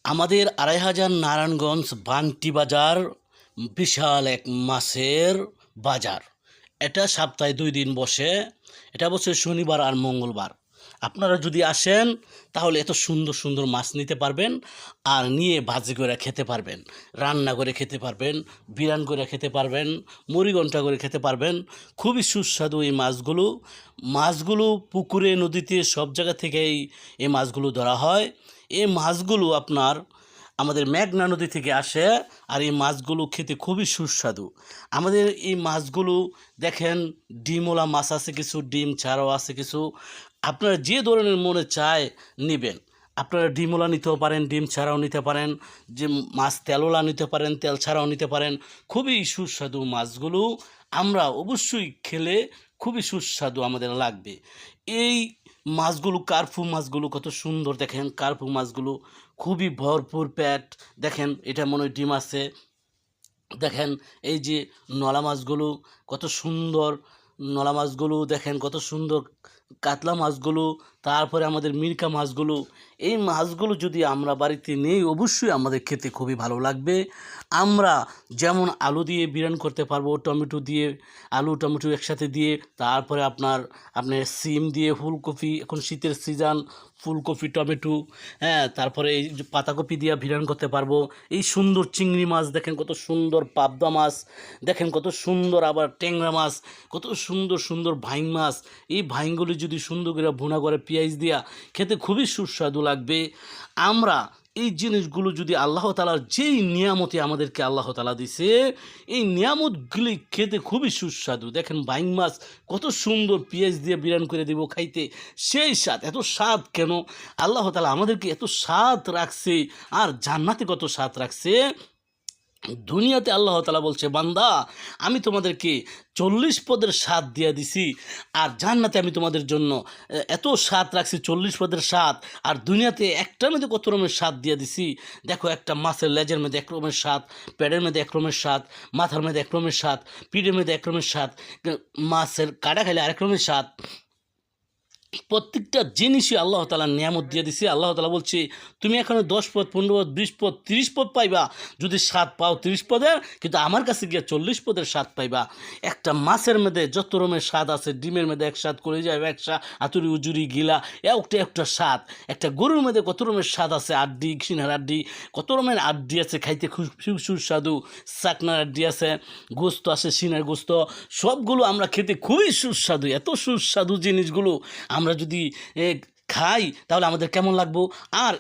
আমাদের ২৫০০ নারায়ণগঞ্জ বান্টি বাজার বিশাল এক মাছের বাজার। এটা সপ্তাহে ২ দিন বসে। এটা বসে শনিবার আর মঙ্গলবার। আপনারা যদি আসেন তাহলে এত সুন্দর সুন্দর মাছ নিতে পারবেন, আর নিয়ে ভাজি করে খেতে পারবেন, রান্না করে খেতে পারবেন, বিরান করে খেতে পারবেন, মুড়িঘণ্টা করে খেতে পারবেন। খুবই সুস্বাদু এই মাছগুলো। মাছগুলো পুকুরে, নদীতে সব জায়গা থেকেই এই মাছগুলো ধরা হয়। এই মাছগুলো আপনার আমাদের মেঘনা নদী থেকে আসে, আর এই মাছগুলো খেতে খুবই সুস্বাদু। আমাদের এই মাছগুলো দেখেন, ডিমওয়ালা মাছ আছে কিছু, ডিম ছাড়াও আছে কিছু। আপনারা যে ধরনের মনে চায় নেবেন। আপনারা ডিমওয়ালা নিতেও পারেন, ডিম ছাড়াও নিতে পারেন, যে মাছ তেলওয়ালা নিতে পারেন, তেল ছাড়াও নিতে পারেন। খুবই সুস্বাদু মাছগুলো। আমরা অবশ্যই খেলে খুবই সুস্বাদু আমাদের লাগবে। এই মাছগুলো, কার্পু মাছগুলো কত সুন্দর দেখেন। কার্পু মাছগুলো খুবই ভরপুর পেট। দেখেন, এটা মনে হয় ডিম আছে। দেখেন এই যে নলা মাছগুলো কত সুন্দর। নলা মাছগুলো দেখেন কত সুন্দর। কাতলা মাছগুলো, তারপরে আমাদের মিরকা মাছগুলো। এই মাছগুলো যদি আমরা বাড়িতে নেই, অবশ্যই আমাদের খেতে খুবই ভালো লাগবে। আমরা যেমন আলু দিয়ে বিরিয়ানি করতে পারবো, টমেটো দিয়ে, আলু টমেটো একসাথে দিয়ে, তারপরে আপনার সিম দিয়ে, ফুলকপি, এখন শীতের সিজন, ফুলকপি টমেটো, হ্যাঁ, তারপরে এই যে পাতাকপি দিয়ে বিরিয়ানি করতে পারবো। এই সুন্দর চিংড়ি মাছ দেখেন কত সুন্দর, পাবদা মাছ দেখেন কত সুন্দর, আবার ট্যাংরা মাছ, কত সুন্দর সুন্দর ভাইং মাছ। এই ভাইংগুলি যদি সুন্দর করে ভুনা করে পেঁয়াজ দিয়া খেতে খুবই সুস্বাদু লাগবে। আমরা এই জিনিসগুলো যদি আল্লাহ তাআলার যেই নিয়ামতে আমাদেরকে আল্লাহ তাআলা দিছে, এই নিয়ামতগুলি খেতে খুবই সুস্বাদু। দেখেন বাইং মাছ কত সুন্দর, পেঁয়াজ দিয়ে বিরান করে দেবো খাইতে সেই স্বাদ। এত স্বাদ কেন? আল্লাহ তাআলা আমাদেরকে এত স্বাদ রাখছে, আর জান্নাতে কত স্বাদ রাখছে। দুনিয়াতে আল্লাহ তাআলা বলছে, বান্দা আমি তোমাদেরকে ৪০ পদের স্বাদ দিয়ে দিছি, আর জান্নাতে আমি তোমাদের জন্য এত স্বাদ রাখছি, ৪০ পদের স্বাদ। আর দুনিয়াতে একটার মধ্যে কত রকমের স্বাদ দিয়ে দিছি। দেখো, একটা মাছের লেজের মধ্যে এক রকমের স্বাদ, পেটের মধ্যে এক রকমের স্বাদ, মাথার মধ্যে এক রকমের স্বাদ, পিঠের মধ্যে এক রকমের স্বাদ, মাছের কাটা খাইলে আরেক রকমের স্বাদ। প্রত্যেকটা জিনিসই আল্লাহ তাআলা নিয়ামত দিয়ে দিছে। আল্লাহ তাআলা বলছে, তুমি এখানে 10 পদ, 15 পদ, 20 পদ, 30 পদ পাইবা। যদি স্বাদ পাও 30 পদের, কিন্তু আমার কাছে গিয়ে 40 পদের স্বাদ পাইবা। একটা মাছের মধ্যে যত রকমের স্বাদ আছে, ডিমের মধ্যে এক স্বাদ, করে যাবে এক স্বাদ, আতুরি উজুরি গিলা একটা স্বাদ। একটা গরুর মধ্যে কত রকমের স্বাদ আছে, আড্ডি, সিনহার আড্ডি, কত রকমের আড্ডি আছে, খাইতে খুব সুস্বাদু। চাকনার আড্ডি আছে, গোস্ত আছে, সিনার গোস্ত, সবগুলো আমরা খেতে খুবই সুস্বাদু। এত সুস্বাদু জিনিসগুলো আমরা যদি খাই তাহলে আমাদের কেমন লাগবো। আর